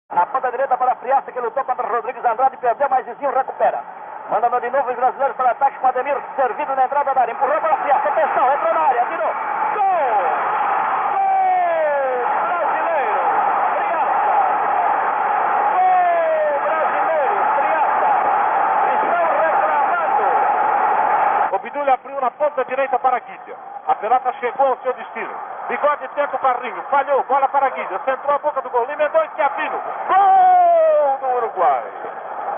Na ponta direita para a Friaça, que lutou contra Rodrigues. Andrade perdeu, mas Zizinho recupera. Manda de novo os brasileiros para ataque com Ademir, servido na entrada da área. Empurrou para a Friaça, atenção, entrou na área, tirou. Gol! Gol brasileiro! Friaça! Gol brasileiro! Friaça! Estão reclamando. O Bidulho abriu na ponta direita para Guidia. A pelota chegou ao seu destino. Bigode tenta o carrinho, falhou, bola para Guidia, centrou a boca do gol, emendou e Schiaffino. Gol do Uruguai!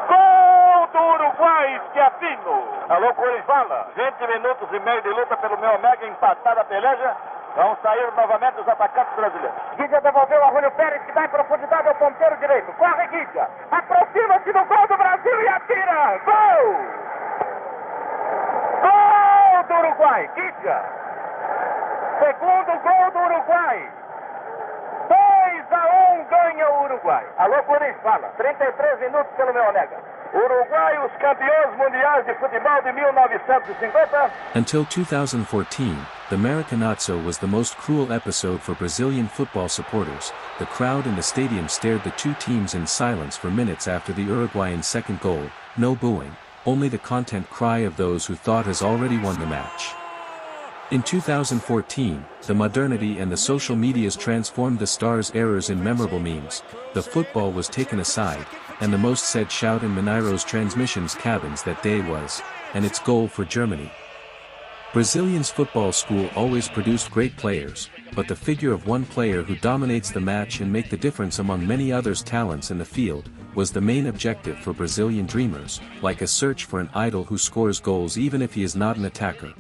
Gol do Uruguai, Schiaffino! Alô, Corivala, 20 minutos e meio de luta pelo meu Omega, empatada a peleja. Vão sair novamente os atacantes brasileiros. Guidia devolveu a Rúlio Pérez, que dá em profundidade ao ponteiro direito. Corre, Guidia! Aproxima-se do gol do Brasil e atira! Gol! Gol do Uruguai, Guidia! Segundo gol do Uruguai. 2-1 ganha o Uruguai. Alô, Corinthians, fala. 33 minutos pelo meu Omega. Uruguai, os campeões mundiais de futebol de 1950. Until 2014, the Maracanazo was the most cruel episode for Brazilian football supporters. The crowd in the stadium stared the two teams in silence for minutes after the Uruguayan second goal. No booing, only the content cry of those who thought has already won the match. In 2014, the modernity and the social medias transformed the Stars' errors in memorable memes. The football was taken aside, and the most said shout in Mineiro's transmissions cabins that day was, and it's goal for Germany. Brazilian's football school always produced great players, but the figure of one player who dominates the match and make the difference among many others' talents in the field, was the main objective for Brazilian dreamers, like a search for an idol who scores goals even if he is not an attacker.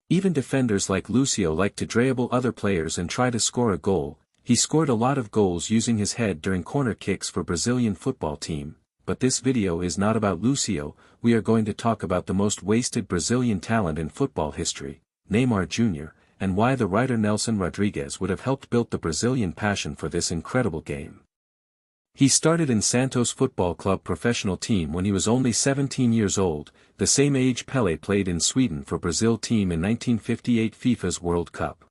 Even defenders like Lucio like to dribble other players and try to score a goal. He scored a lot of goals using his head during corner kicks for Brazilian football team, but this video is not about Lucio. We are going to talk about the most wasted Brazilian talent in football history, Neymar Jr., and why the writer Nelson Rodrigues would have helped build the Brazilian passion for this incredible game. He started in Santos Football Club professional team when he was only 17 years old, the same age Pelé played in Sweden for Brazil team in 1958 Fifa'S World Cup.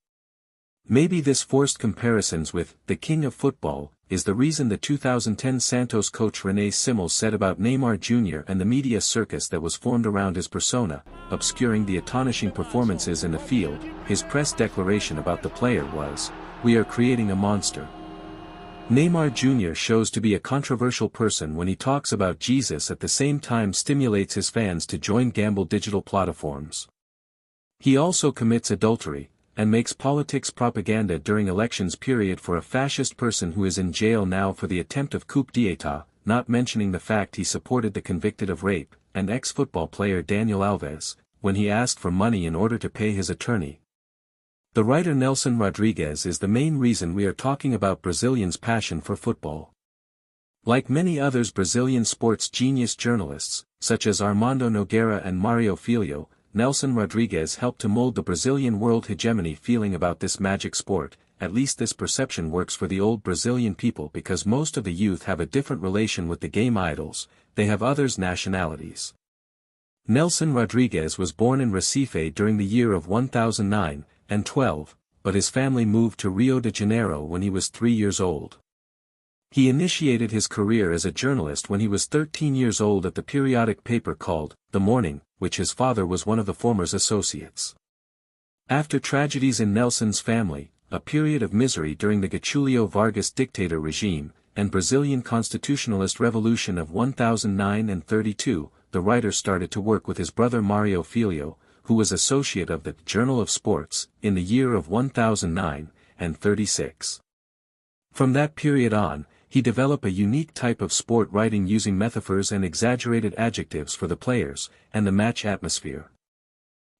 Maybe this forced comparisons with the king of football is the reason the 2010 Santos coach René Simões said about Neymar Jr. and the media circus that was formed around his persona, obscuring the astonishing performances in the field. His press declaration about the player was, "We are creating a monster." Neymar Jr. shows to be a controversial person when he talks about Jesus at the same time stimulates his fans to join gamble digital platforms. He also commits adultery, and makes politics propaganda during elections period for a fascist person who is in jail now for the attempt of coup d'état, not mentioning the fact he supported the convicted of rape, and ex-football player Daniel Alves, when he asked for money in order to pay his attorney. The writer Nelson Rodrigues is the main reason we are talking about Brazilians' passion for football. Like many others Brazilian sports genius journalists, such as Armando Nogueira and Mario Filho, Nelson Rodrigues helped to mold the Brazilian world hegemony feeling about this magic sport. At least this perception works for the old Brazilian people because most of the youth have a different relation with the game idols, they have others' nationalities. Nelson Rodrigues was born in Recife during the year of 1009, and 12, but his family moved to Rio de Janeiro when he was 3 years old. He initiated his career as a journalist when he was 13 years old at the periodic paper called The Morning, which his father was one of the former's associates. After tragedies in Nelson's family, a period of misery during the Getulio Vargas dictator regime, and Brazilian constitutionalist revolution of 1009 and 32, the writer started to work with his brother Mario Filho, who was associate of the Journal of Sports, in the year of 1009 and 36. From that period on, he developed a unique type of sport writing using metaphors and exaggerated adjectives for the players, and the match atmosphere.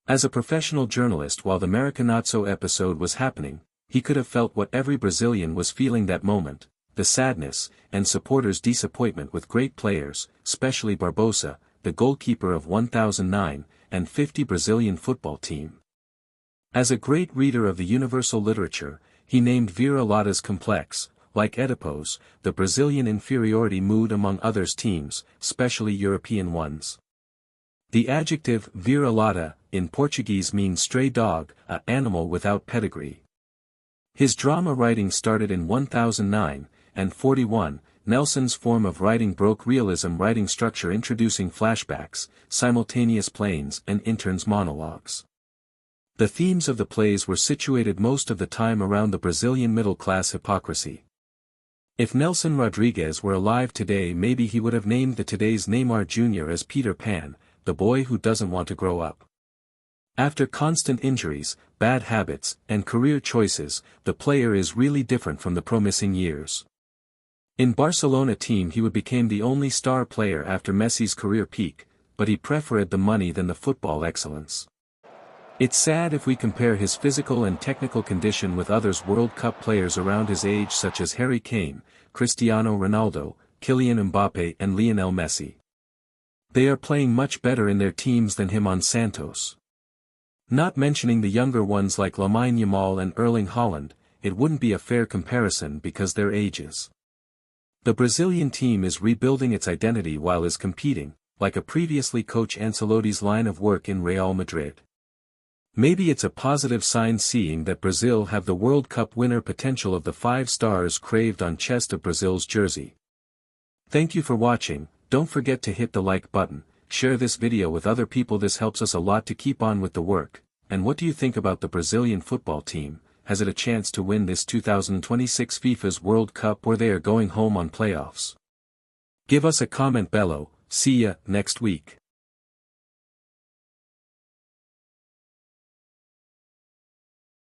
As a professional journalist while the Maracanazo episode was happening, he could have felt what every Brazilian was feeling that moment, the sadness, and supporters' disappointment with great players, especially Barbosa, the goalkeeper of 1009, and 50 Brazilian football team. As a great reader of the universal literature, he named Vira-Lata's complex, like Oedipus, the Brazilian inferiority mood among others teams, especially European ones. The adjective vira-lata, in Portuguese means stray dog, an animal without pedigree. His drama writing started in 1009, and 41, Nelson's form of writing broke realism writing structure introducing flashbacks, simultaneous planes and interns' monologues. The themes of the plays were situated most of the time around the Brazilian middle-class hypocrisy. If Nelson Rodrigues were alive today, maybe he would have named the today's Neymar Jr. as Peter Pan, the boy who doesn't want to grow up. After constant injuries, bad habits, and career choices, the player is really different from the promising years. In Barcelona team he became the only star player after Messi's career peak, but he preferred the money than the football excellence. It's sad if we compare his physical and technical condition with others World Cup players around his age such as Harry Kane, Cristiano Ronaldo, Kylian Mbappe and Lionel Messi. They are playing much better in their teams than him on Santos. Not mentioning the younger ones like Lamine Yamal and Erling Haaland, it wouldn't be a fair comparison because their ages. The Brazilian team is rebuilding its identity while is competing, like a previously coach Ancelotti's line of work in Real Madrid. Maybe it's a positive sign seeing that Brazil have the World Cup winner potential of the 5 stars craved on chest of Brazil's jersey. Thank you for watching, don't forget to hit the like button. Share this video with other people, this helps us a lot to keep on with the work. And what do you think about the Brazilian football team? Has it a chance to win this 2026 Fifa'S World Cup or they are going home on playoffs? Give us a comment below, see ya next week.